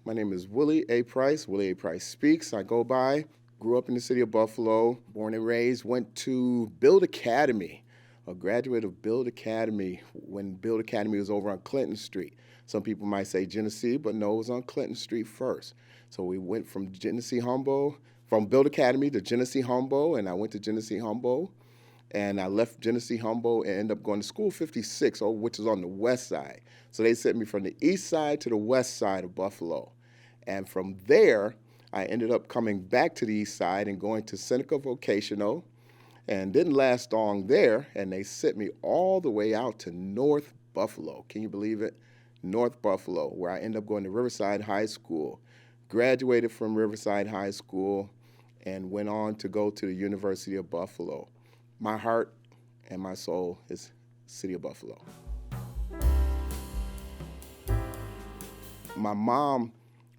My name is Willie A. Price. Willie A. Price Speaks. I go by. Grew up in the city of Buffalo, born and raised. Went to Build Academy, a graduate of Build Academy when Build Academy was over on Clinton Street. Some people might say Genesee, but no, it was on Clinton Street first. So we went from from Build Academy to Genesee Humboldt, and I went to Genesee Humboldt. And I left Genesee Humboldt and ended up going to School 56, which is on the west side. So they sent me from the east side to the west side of Buffalo. And from there, I ended up coming back to the east side and going to Seneca Vocational, and didn't last long there. And they sent me all the way out to North Buffalo. Can you believe it? North Buffalo, where I ended up going to Riverside High School. Graduated from Riverside High School and went on to go to the University of Buffalo. My heart and my soul is City of Buffalo. My mom,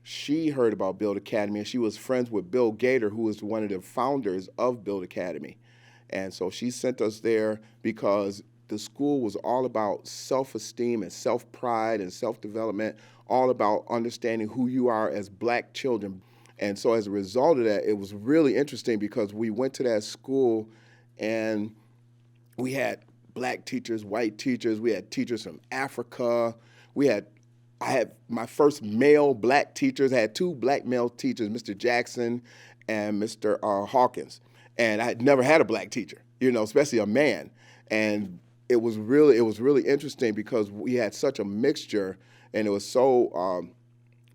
she heard about Build Academy, and she was friends with Bill Gator, who was one of the founders of Build Academy. And so she sent us there because the school was all about self-esteem and self-pride and self-development, all about understanding who you are as black children. And so as a result of that, it was really interesting because we went to that school and we had black teachers, white teachers, we had teachers from Africa. I had my first male black teachers. I had two black male teachers, Mr. Jackson and Mr. Hawkins. And I had never had a black teacher, especially a man. And it was really interesting because we had such a mixture, and it was so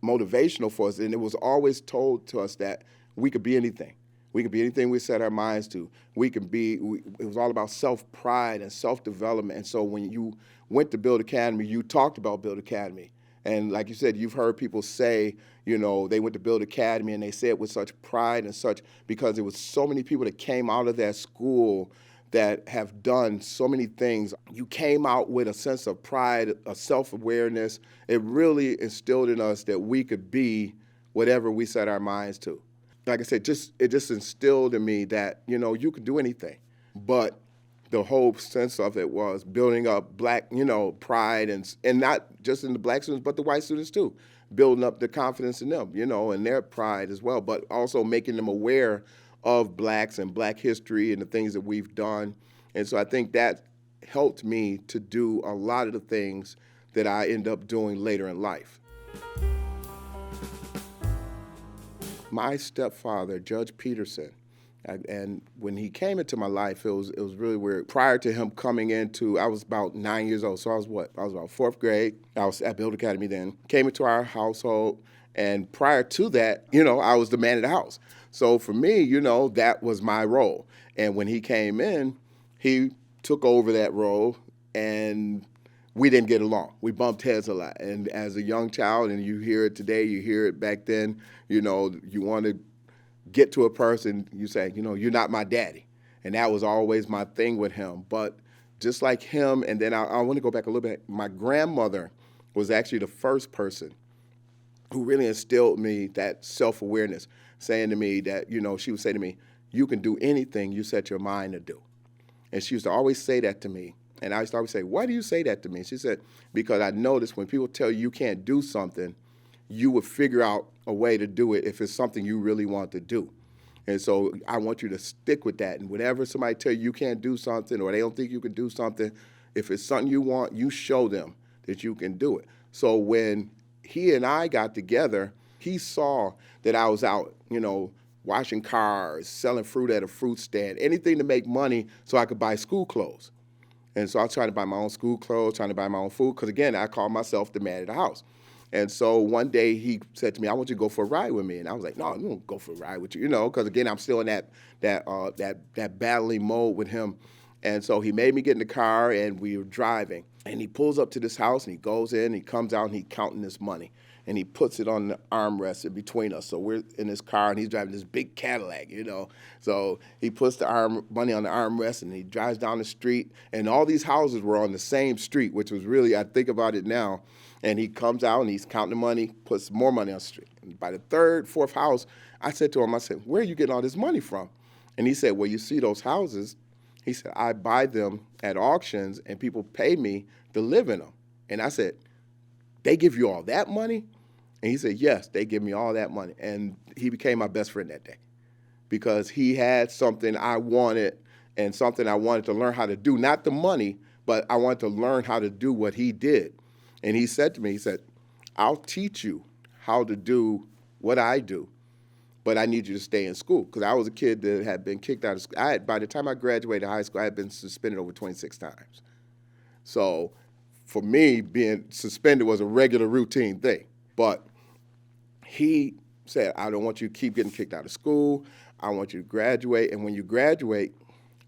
motivational for us. And it was always told to us that we could be anything. We could be anything we set our minds to. It was all about self-pride and self-development. And so when you went to Build Academy, you talked about Build Academy. And like you said, you've heard people say, they went to Build Academy and they say it with such pride and such because there was so many people that came out of that school that have done so many things. You came out with a sense of pride, a self-awareness. It really instilled in us that we could be whatever we set our minds to. Like I said, it just instilled in me that, you could do anything. But the whole sense of it was building up black, pride and not just in the black students, but the white students too. Building up the confidence in them, and their pride as well, but also making them aware of blacks and black history and the things that we've done. And so I think that helped me to do a lot of the things that I end up doing later in life. My stepfather, Judge Peterson, and when he came into my life, it was really weird. Prior to him coming into, I was about 9 years old, so I was about fourth grade. I was at Build Academy then. Came into our household, and prior to that, I was the man of the house. So for me, that was my role. And when he came in, he took over that role, and we didn't get along. We bumped heads a lot. And as a young child, and you hear it today, you hear it back then, you want to get to a person, you say, you're not my daddy. And that was always my thing with him. But just like him, and then I want to go back a little bit, my grandmother was actually the first person who really instilled me that self-awareness, saying to me that, she would say to me, you can do anything you set your mind to do. And she used to always say that to me. And I used to always say, why do you say that to me? She said, because I noticed when people tell you can't do something, you would figure out a way to do it if it's something you really want to do. And so I want you to stick with that. And whenever somebody tell you can't do something or they don't think you can do something, if it's something you want, you show them that you can do it. So when he and I got together, he saw that I was out, washing cars, selling fruit at a fruit stand, anything to make money so I could buy school clothes. And so I was trying to buy my own school clothes, trying to buy my own food, because again, I call myself the man of the house. And so one day he said to me, I want you to go for a ride with me. And I was like, no, I won't go for a ride with you, because again, I'm still in that battling mode with him. And so he made me get in the car and we were driving. And he pulls up to this house and he goes in, he comes out and he's counting this money. And he puts it on the armrest in between us. So we're in his car and he's driving this big Cadillac, So he puts the money on the armrest and he drives down the street. And all these houses were on the same street, which was really, I think about it now. And he comes out and he's counting the money, puts more money on the street. And by the third, fourth house, I said to him, where are you getting all this money from? And he said, well, you see those houses? He said, I buy them at auctions and people pay me to live in them. And I said, they give you all that money? And he said, yes, they give me all that money. And he became my best friend that day because he had something I wanted and something I wanted to learn how to do. Not the money, but I wanted to learn how to do what he did. And he said to me, he said, I'll teach you how to do what I do, but I need you to stay in school. Because I was a kid that had been kicked out of school. By the time I graduated high school, I had been suspended over 26 times. So for me, being suspended was a regular routine thing. But he said, I don't want you to keep getting kicked out of school. I want you to graduate. And when you graduate,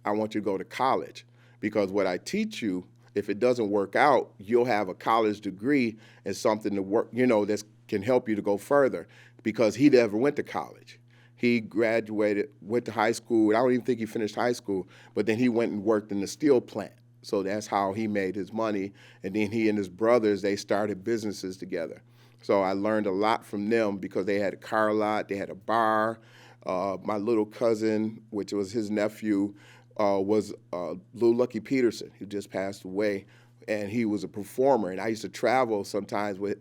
I want you to go to college. Because what I teach you, if it doesn't work out, you'll have a college degree and something to work, that can help you to go further. Because he never went to college. He graduated, went to high school. I don't even think he finished high school, but then he went and worked in the steel plant. So that's how he made his money. And then he and his brothers, they started businesses together. So I learned a lot from them because they had a car lot, they had a bar. My little cousin, which was his nephew, was Lil Lucky Peterson, who just passed away. And he was a performer. And I used to travel sometimes with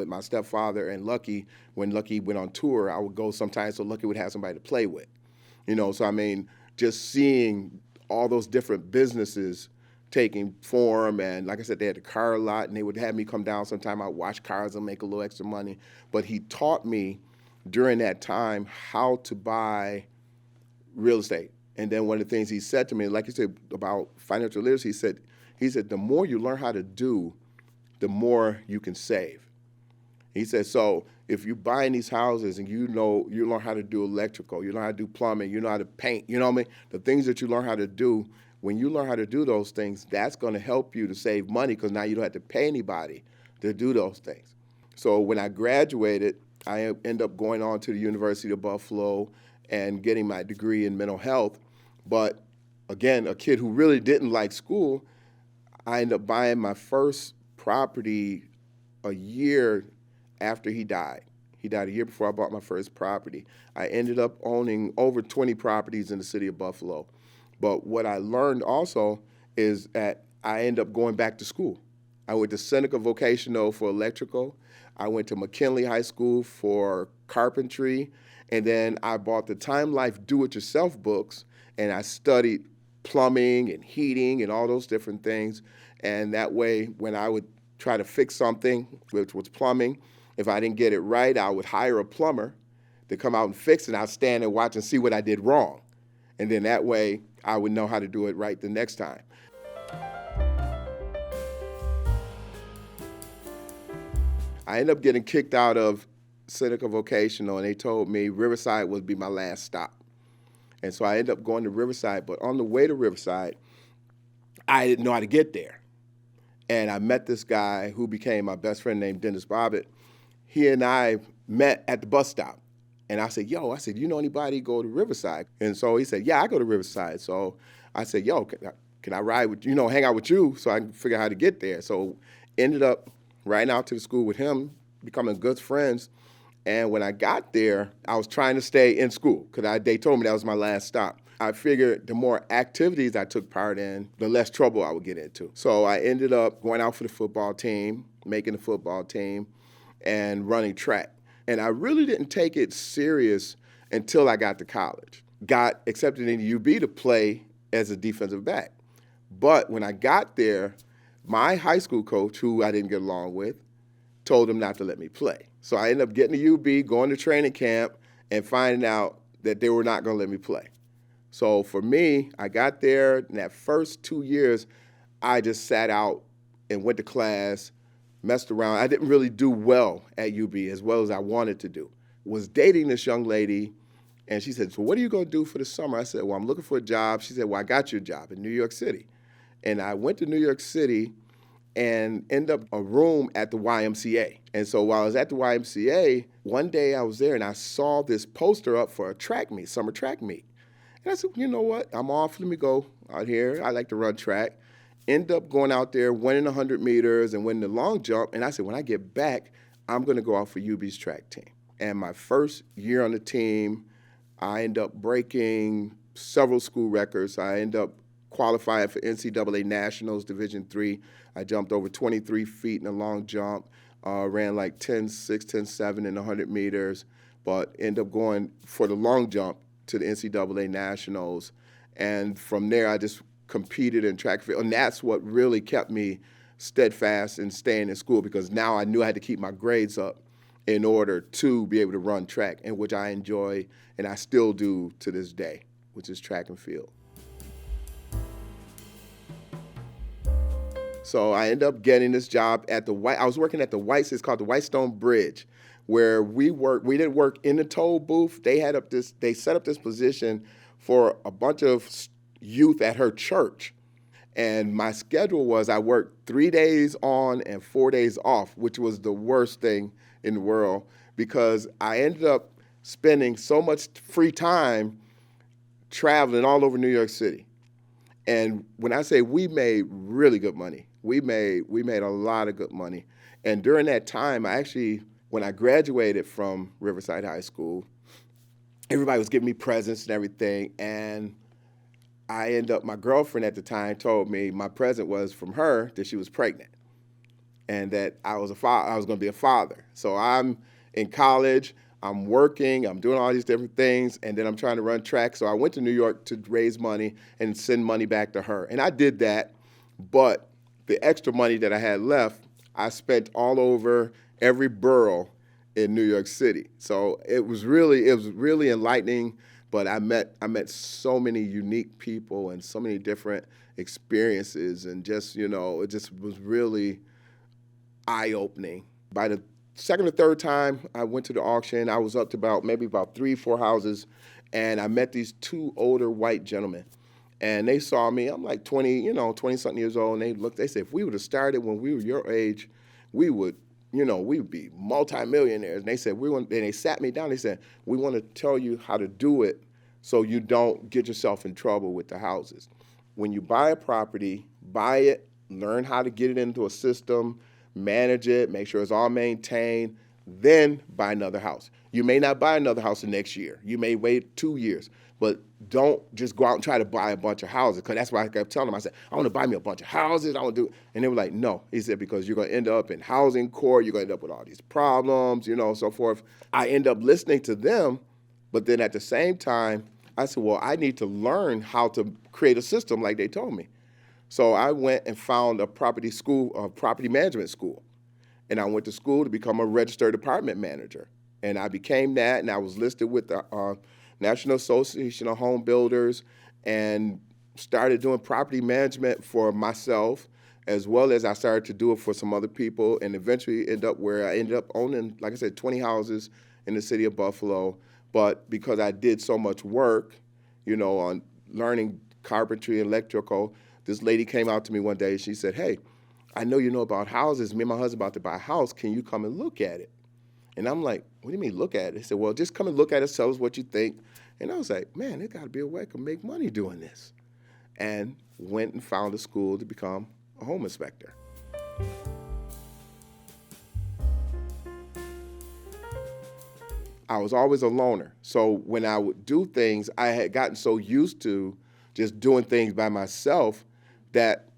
my stepfather and Lucky. When Lucky went on tour, I would go sometimes so Lucky would have somebody to play with. So I mean, just seeing all those different businesses taking form, and like I said, they had a car lot, and they would have me come down sometime. I'd wash cars and make a little extra money. But he taught me during that time how to buy real estate. And then one of the things he said to me, like you said about financial literacy, he said, the more you learn how to do, the more you can save. He said, so if you buy in these houses and you learn how to do electrical, you learn how to do plumbing, you know how to paint, you know what I mean? The things that you learn how to do, when you learn how to do those things, that's going to help you to save money because now you don't have to pay anybody to do those things. So when I graduated, I ended up going on to the University of Buffalo and getting my degree in mental health. But again, a kid who really didn't like school, I ended up buying my first property a year after he died. He died a year before I bought my first property. I ended up owning over 20 properties in the city of Buffalo. But what I learned also is that I ended up going back to school. I went to Seneca Vocational for electrical. I went to McKinley High School for carpentry. And then I bought the Time Life Do-It-Yourself books, and I studied plumbing and heating and all those different things. And that way, when I would try to fix something, which was plumbing, if I didn't get it right, I would hire a plumber to come out and fix it. I'd stand and watch and see what I did wrong. And then that way, I would know how to do it right the next time. I ended up getting kicked out of Seneca Vocational, and they told me Riverside would be my last stop. And so I ended up going to Riverside, but on the way to Riverside, I didn't know how to get there. And I met this guy who became my best friend named Dennis Bobbitt. He and I met at the bus stop. And I said, you know anybody go to Riverside? And so he said, yeah, I go to Riverside. So I said, can I ride with you, hang out with you so I can figure out how to get there? So ended up riding out to the school with him, becoming good friends. And when I got there, I was trying to stay in school because they told me that was my last stop. I figured the more activities I took part in, the less trouble I would get into. So I ended up going out for the football team, making the football team, and running track. And I really didn't take it serious until I got to college. Got accepted into UB to play as a defensive back. But when I got there, my high school coach, who I didn't get along with, told him not to let me play. So I ended up getting to UB, going to training camp, and finding out that they were not going to let me play. So for me, I got there, in that first 2 years, I just sat out and went to class, messed around. I didn't really do well at UB as well as I wanted to do. Was dating this young lady, and she said, so what are you going to do for the summer? I said, well, I'm looking for a job. She said, well, I got your job in New York City. And I went to New York City and ended up a room at the YMCA. And so while I was at the YMCA, one day I was there and I saw this poster up for a track meet, summer track meet. And I said, you know what? I'm off. Let me go out here. I like to run track. End up going out there, winning 100 meters and winning the long jump. And I said, when I get back, I'm going to go out for UB's track team. And my first year on the team, I end up breaking several school records. I end up qualifying for NCAA Nationals Division III. I jumped over 23 feet in a long jump. ran like 10.6, 10.7 in the 100 meters, but ended up going for the long jump to the NCAA Nationals. And from there, I just competed in track and field. And that's what really kept me steadfast in staying in school, because now I knew I had to keep my grades up in order to be able to run track, and which I enjoy and I still do to this day, which is track and field. So I ended up getting this job at I was working at it's called the Whitestone Bridge, where we didn't work in the toll booth. They set up this position for a bunch of youth at her church. And my schedule was I worked 3 days on and 4 days off, which was the worst thing in the world, because I ended up spending so much free time traveling all over New York City. And when I say we made really good money, we made a lot of good money. And during that time, when I graduated from Riverside High School, everybody was giving me presents and everything. And my girlfriend at the time told me my present was from her that she was pregnant and that I was going to be a father. So I'm in college, I'm working, I'm doing all these different things, and then I'm trying to run track. So I went to New York to raise money and send money back to her. And I did that, but the extra money that I had left, I spent all over every borough in New York City. So it was really enlightening. But I met so many unique people and so many different experiences, and just, it just was really eye-opening. By the second or third time I went to the auction, I was up to maybe about 3-4 houses, and I met these two older white gentlemen. And they saw me, I'm like 20-something years old, and they said, if we would have started when we were your age, we would be multimillionaires. And they said, and they sat me down, they said, we want to tell you how to do it so you don't get yourself in trouble with the houses. When you buy a property, buy it, learn how to get it into a system, manage it, make sure it's all maintained, then buy another house. You may not buy another house the next year. You may wait 2 years, but don't just go out and try to buy a bunch of houses, because that's why I kept telling them. I said, I want to buy me a bunch of houses. I want to do, and they were like, no. He said, because you're going to end up in housing court. You're going to end up with all these problems, so forth. I end up listening to them, but then at the same time, I said, well, I need to learn how to create a system like they told me. So I went and found a property management school. And I went to school to become a registered apartment manager. And I became that, and I was listed with the National Association of Home Builders, and started doing property management for myself, as well as I started to do it for some other people, and eventually ended up owning, like I said, 20 houses in the city of Buffalo. But because I did so much work, on learning carpentry and electrical, this lady came out to me one day and she said, hey, I know you know about houses. Me and my husband about to buy a house. Can you come and look at it? And I'm like, what do you mean look at it? He said, well, just come and look at it, tell us what you think. And I was like, man, there got to be a way I can make money doing this. And went and found a school to become a home inspector. I was always a loner. So when I would do things, I had gotten so used to just doing things by myself that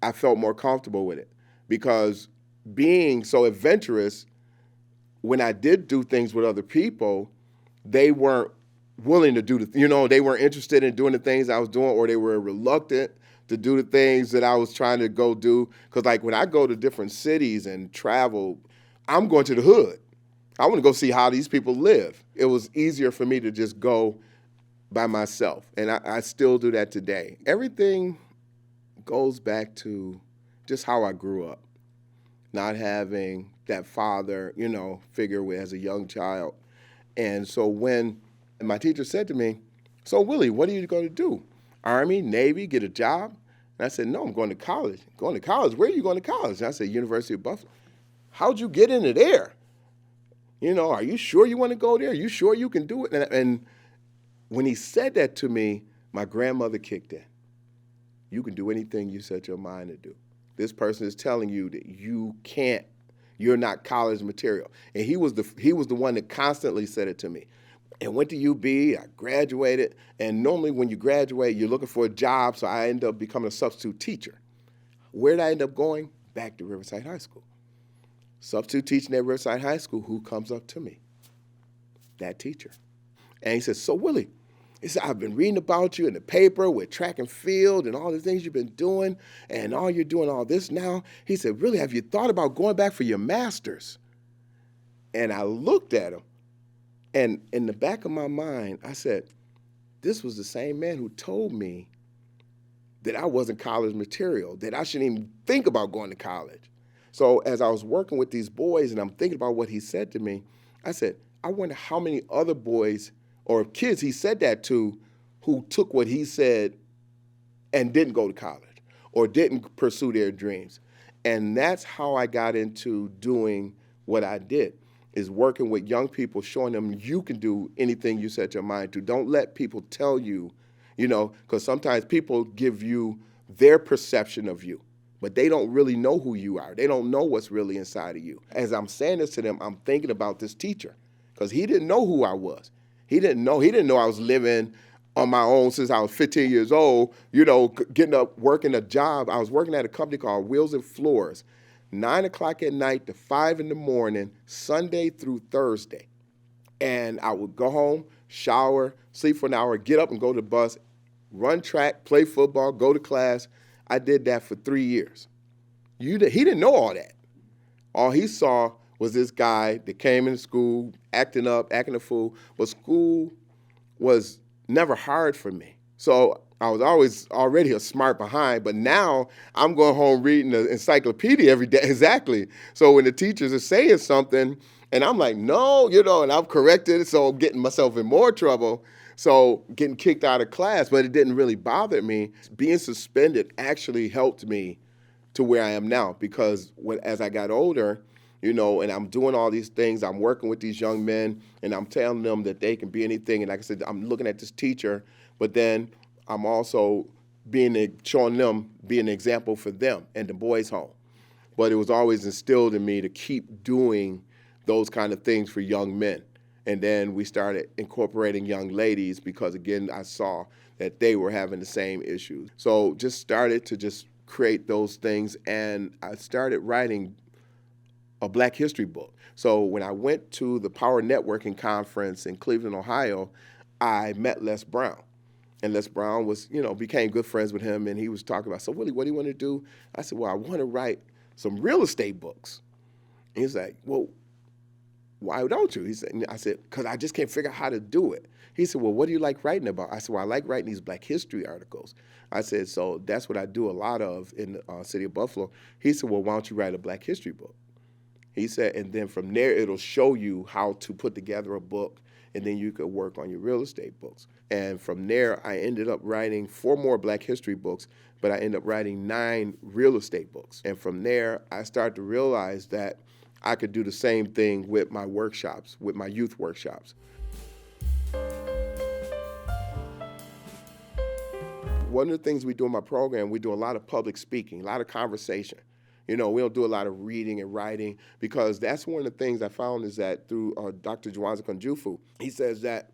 I felt more comfortable with it. Because being so adventurous, when I did do things with other people, they weren't willing to do they weren't interested in doing the things I was doing, or they were reluctant to do the things that I was trying to go do. Because like when I go to different cities and travel, I'm going to the hood. I want to go see how these people live. It was easier for me to just go by myself. And I still do that today. Everything goes back to just how I grew up, not having that father, figure as a young child. And so when my teacher said to me, so Willie, what are you going to do? Army, Navy, get a job? And I said, no, I'm going to college. Going to college? Where are you going to college? And I said, University of Buffalo. How'd you get into there? Are you sure you want to go there? Are you sure you can do it? And when he said that to me, my grandmother kicked in. You can do anything you set your mind to do. This person is telling you that you can't, you're not college material. And he was the one that constantly said it to me. And went to UB, I graduated, and normally when you graduate, you're looking for a job, so I ended up becoming a substitute teacher. Where did I end up going? Back to Riverside High School. Substitute teaching at Riverside High School. Who comes up to me? That teacher. And he says, so Willie, he said, I've been reading about you in the paper with track and field and all the things you've been doing, and all you're doing all this now. He said, really, have you thought about going back for your master's? And I looked at him, and in the back of my mind, I said, this was the same man who told me that I wasn't college material, that I shouldn't even think about going to college. So as I was working with these boys and I'm thinking about what he said to me, I said, I wonder how many other boys or kids he said that to who took what he said and didn't go to college or didn't pursue their dreams. And that's how I got into doing what I did, is working with young people, showing them you can do anything you set your mind to. Don't let people tell you, because sometimes people give you their perception of you, but they don't really know who you are. They don't know what's really inside of you. As I'm saying this to them, I'm thinking about this teacher, because he didn't know who I was. He didn't know I was living on my own since I was 15 years old, getting up, working a job. I was working at a company called Wheels and Floors, 9 o'clock at night to 5 in the morning, Sunday through Thursday. And I would go home, shower, sleep for an hour, get up and go to the bus, run track, play football, go to class. I did that for 3 years. He didn't know all that. All he saw was this guy that came into school, acting up, acting a fool. But school was never hard for me. So I was always already a smart behind, but now I'm going home reading the encyclopedia every day. Exactly. So when the teachers are saying something, and I'm like, no, and I've corrected it, so I'm getting myself in more trouble. So getting kicked out of class, but it didn't really bother me. Being suspended actually helped me to where I am now, because as I got older, and I'm doing all these things, I'm working with these young men, and I'm telling them that they can be anything. And like I said, I'm looking at this teacher, but then I'm also showing them, being an example for them and the boys' home. But it was always instilled in me to keep doing those kind of things for young men. And then we started incorporating young ladies because, again, I saw that they were having the same issues. So just started to just create those things, and I started writing a Black History book. So when I went to the Power Networking Conference in Cleveland, Ohio, I met Les Brown. And Les Brown became good friends with him, and he was talking about, so Willie, what do you want to do? I said, well, I want to write some real estate books. And he's like, well, why don't you? I said, because I just can't figure out how to do it. He said, well, what do you like writing about? I said, well, I like writing these Black history articles. I said, so that's what I do a lot of in the city of Buffalo. He said, well, why don't you write a Black history book? He said, and then from there, it'll show you how to put together a book, and then you could work on your real estate books. And from there, I ended up writing 4 more Black history books, but I ended up writing 9 real estate books. And from there, I started to realize that I could do the same thing with my workshops, with my youth workshops. One of the things we do in my program, we do a lot of public speaking, a lot of conversation. We don't do a lot of reading and writing, because that's one of the things I found is that through Dr. Jawanza Kunjufu, he says that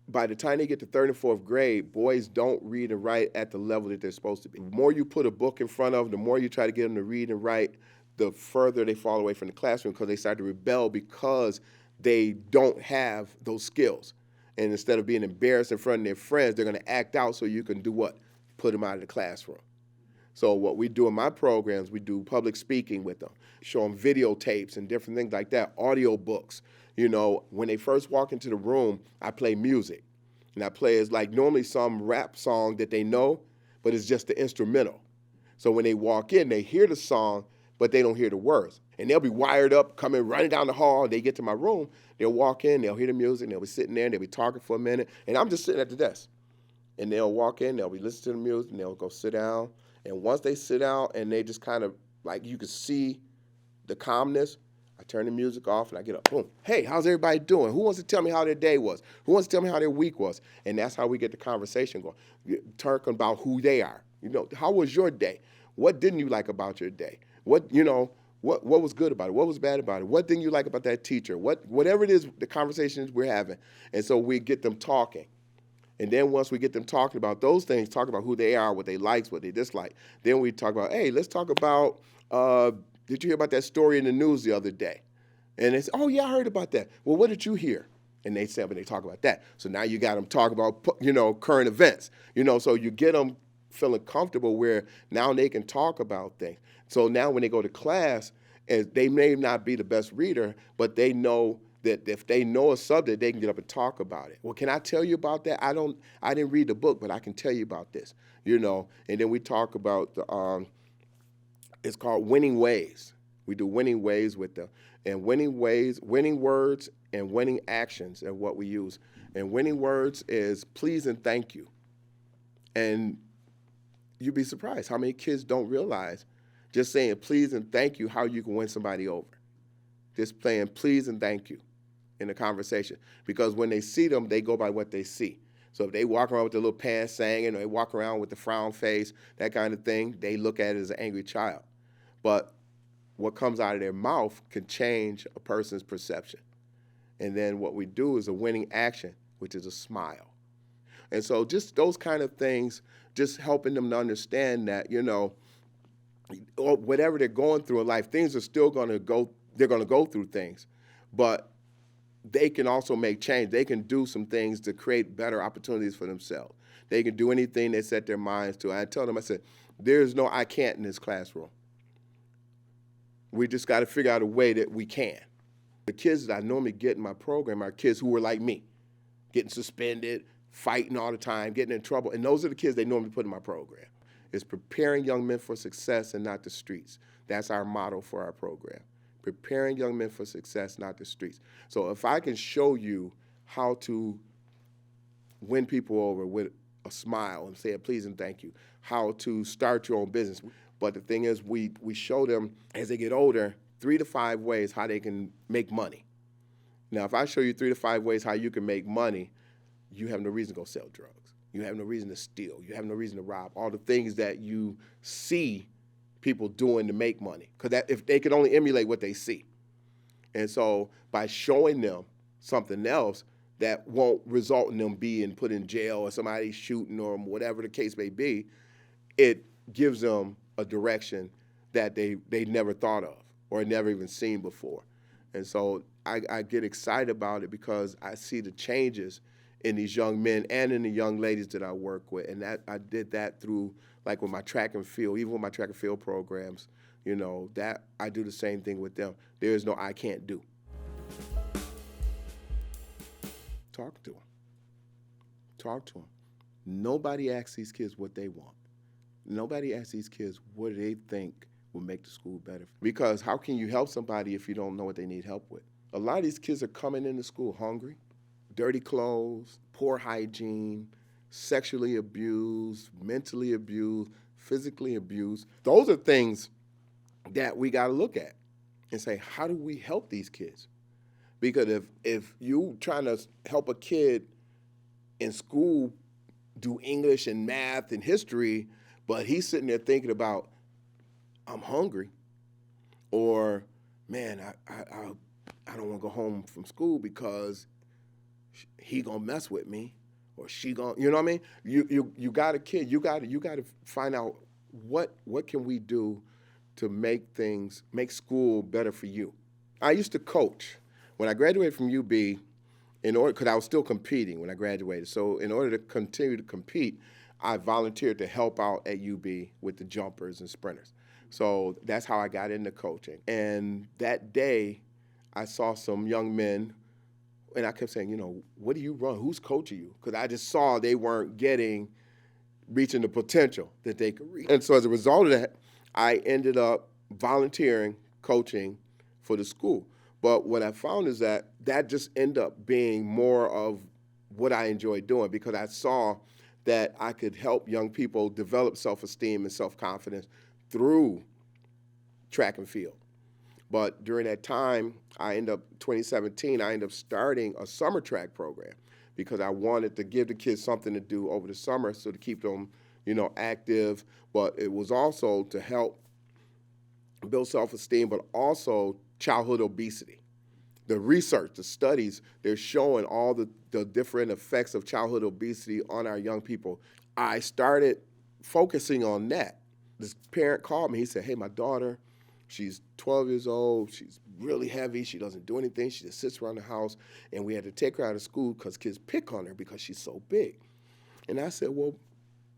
by the time they get to 3rd and 4th grade, boys don't read and write at the level that they're supposed to be. The more you put a book in front of them, the more you try to get them to read and write, the further they fall away from the classroom, because they start to rebel because they don't have those skills. And instead of being embarrassed in front of their friends, they're going to act out so you can do what? Put them out of the classroom. So what we do in my programs, we do public speaking with them, show them videotapes and different things like that, audio books. When they first walk into the room, I play music. And I play is like normally some rap song that they know, but it's just the instrumental. So when they walk in, they hear the song, but they don't hear the words. And they'll be wired up, coming running down the hall. They get to my room, they'll walk in, they'll hear the music, and they'll be sitting there, and they'll be talking for a minute. And I'm just sitting at the desk. And they'll walk in, they'll be listening to the music, and they'll go sit down. And once they sit down and they just kind of, like, you can see the calmness, I turn the music off and I get up, boom. Hey, how's everybody doing? Who wants to tell me how their day was? Who wants to tell me how their week was? And that's how we get the conversation going. Talking about who they are. How was your day? What didn't you like about your day? What was good about it? What was bad about it? What didn't you like about that teacher? Whatever it is, the conversations we're having. And so we get them talking. And then once we get them talking about those things, talk about who they are, what they like, what they dislike, then we talk about, hey, let's talk about Did you hear about that story in the news the other day? And they say, oh, yeah, I heard about that. Well, what did you hear? And they said, but they talk about that. So now you got them talk about, current events, so you get them feeling comfortable where now they can talk about things. So now when they go to class, they may not be the best reader, but they know that if they know a subject, they can get up and talk about it. Well, can I tell you about that? I didn't read the book, but I can tell you about this, And then we talk about it's called Winning Ways. We do winning ways with them. And winning ways, winning words and winning actions are what we use. And winning words is please and thank you. And you'd be surprised how many kids don't realize just saying please and thank you how you can win somebody over. Just playing please and thank you in a conversation. Because when they see them, they go by what they see. So if they walk around with their little pants sagging, or they walk around with the frown face, that kind of thing, they look at it as an angry child. But what comes out of their mouth can change a person's perception. And then what we do is a winning action, which is a smile. And so just those kind of things, just helping them to understand that, or whatever they're going through in life, things are still going to go, they're going to go through things. But they can also make change. They can do some things to create better opportunities for themselves. They can do anything they set their minds to. I tell them, I said, there's no I can't in this classroom. We just got to figure out a way that we can. The kids that I normally get in my program are kids who were like me, getting suspended, fighting all the time, getting in trouble. And those are the kids they normally put in my program. It's preparing young men for success and not the streets. That's our motto for our program. Preparing young men for success, not the streets. So if I can show you how to win people over with a smile and say a please and thank you, how to start your own business. But the thing is, we show them as they get older 3 to 5 ways how they can make money. Now, if I show you 3 to 5 ways how you can make money, you have no reason to go sell drugs. You have no reason to steal. You have no reason to rob. All the things that you see people doing to make money, because if they could only emulate what they see. And so by showing them something else that won't result in them being put in jail or somebody shooting or whatever the case may be, it gives them a direction that they never thought of or never even seen before. And so I get excited about it because I see the changes in these young men and in the young ladies that I work with. And that I did that through, like with my track and field, even with my track and field programs, that I do the same thing with them. There is no I can't do. Talk to them. Talk to them. Nobody asks these kids what they want. Nobody asks these kids what do they think will make the school better. Because how can you help somebody if you don't know what they need help with? A lot of these kids are coming into school hungry, dirty clothes, poor hygiene, sexually abused, mentally abused, physically abused. Those are things that we got to look at and say, how do we help these kids? Because if you trying to help a kid in school do English and math and history, but he's sitting there thinking about, I'm hungry, or, man, I don't want to go home from school because he gonna mess with me, or she gonna, you know what I mean? You got a kid. You got to find out what can we do to make school better for you. I used to coach when I graduated from UB. Because I was still competing when I graduated. So in order to continue to compete, I volunteered to help out at UB with the jumpers and sprinters. So that's how I got into coaching. And that day, I saw some young men, and I kept saying, what do you run? Who's coaching you? Because I just saw they weren't reaching the potential that they could reach. And so as a result of that, I ended up volunteering, coaching for the school. But what I found is that just ended up being more of what I enjoyed doing, because I saw that I could help young people develop self-esteem and self-confidence through track and field. But during that time, 2017, I ended up starting a summer track program because I wanted to give the kids something to do over the summer so to keep them, active. But it was also to help build self-esteem, but also childhood obesity. The research, the studies, they're showing all the different effects of childhood obesity on our young people. I started focusing on that. This parent called me. He said, hey, my daughter, She's 12 years old. She's really heavy. She doesn't do anything. She just sits around the house. And we had to take her out of school because kids pick on her because she's so big. And I said, well,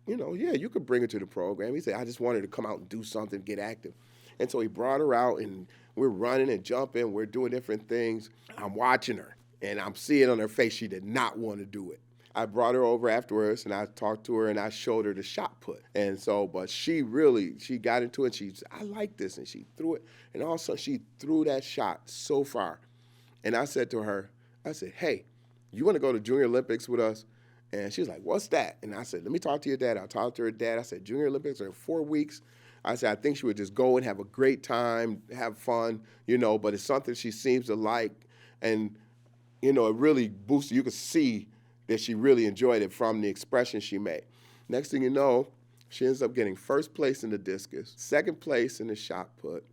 yeah, you could bring her to the program. He said, I just wanted to come out and do something, get active. And so he brought her out, and we're running and jumping. We're doing different things. I'm watching her, and I'm seeing on her face she did not want to do it. I brought her over afterwards, and I talked to her, and I showed her the shot put. And so, but she got into it. She said, I like this, and she threw it. And all of a sudden, she threw that shot so far. And I said to her, hey, you want to go to Junior Olympics with us? And she was like, what's that? And I said, let me talk to your dad. I talked to her dad. I said, Junior Olympics are in 4 weeks. I said, I think she would just go and have a great time, have fun, but it's something she seems to like. And, it really boosted. You could see that she really enjoyed it from the expression she made. Next thing you know, she ends up getting first place in the discus, second place in the shot put.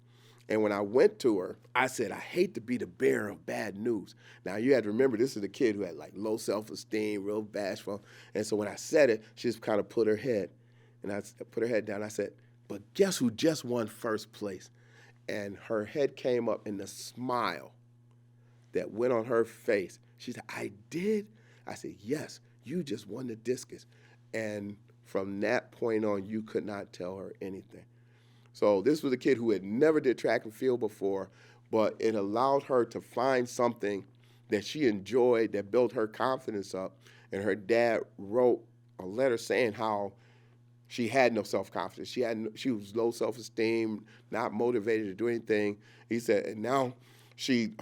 And when I went to her, I said, I hate to be the bearer of bad news. Now, you had to remember, this is a kid who had like low self-esteem, real bashful. And so when I said it, she just kind of put her head. And I put her head down. I said, but guess who just won first place? And her head came up, and the smile that went on her face, she said, I did? I said, yes, you just won the discus. And from that point on, you could not tell her anything. So this was a kid who had never did track and field before, but it allowed her to find something that she enjoyed that built her confidence up. And her dad wrote a letter saying how she had no self-confidence. She was low self-esteem, not motivated to do anything. He said, and now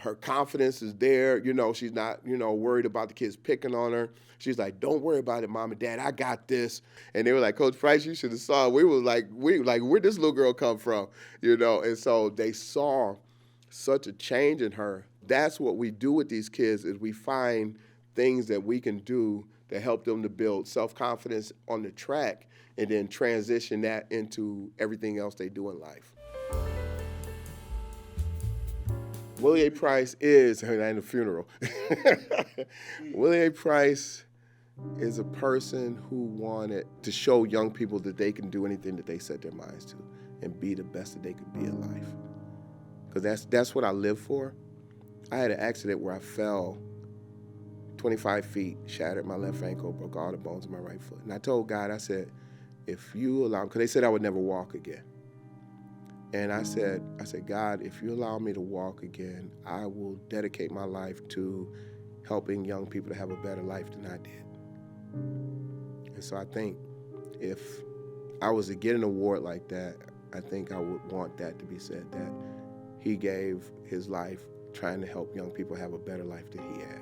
her confidence is there. She's not, worried about the kids picking on her. She's like, don't worry about it, Mom and Dad. I got this. And they were like, Coach Price, you should have saw it. We were like, where'd this little girl come from? And so they saw such a change in her. That's what we do with these kids, is we find things that we can do to help them to build self-confidence on the track and then transition that into everything else they do in life. Willie A. Price is, and the funeral. Willie A. Price is a person who wanted to show young people that they can do anything that they set their minds to and be the best that they could be in life. Because that's what I live for. I had an accident where I fell 25 feet, shattered my left ankle, broke all the bones in my right foot. And I told God, I said, if you allow, because they said I would never walk again. And I said, God, if you allow me to walk again, I will dedicate my life to helping young people to have a better life than I did. And so I think if I was to get an award like that, I think I would want that to be said, that he gave his life trying to help young people have a better life than he had.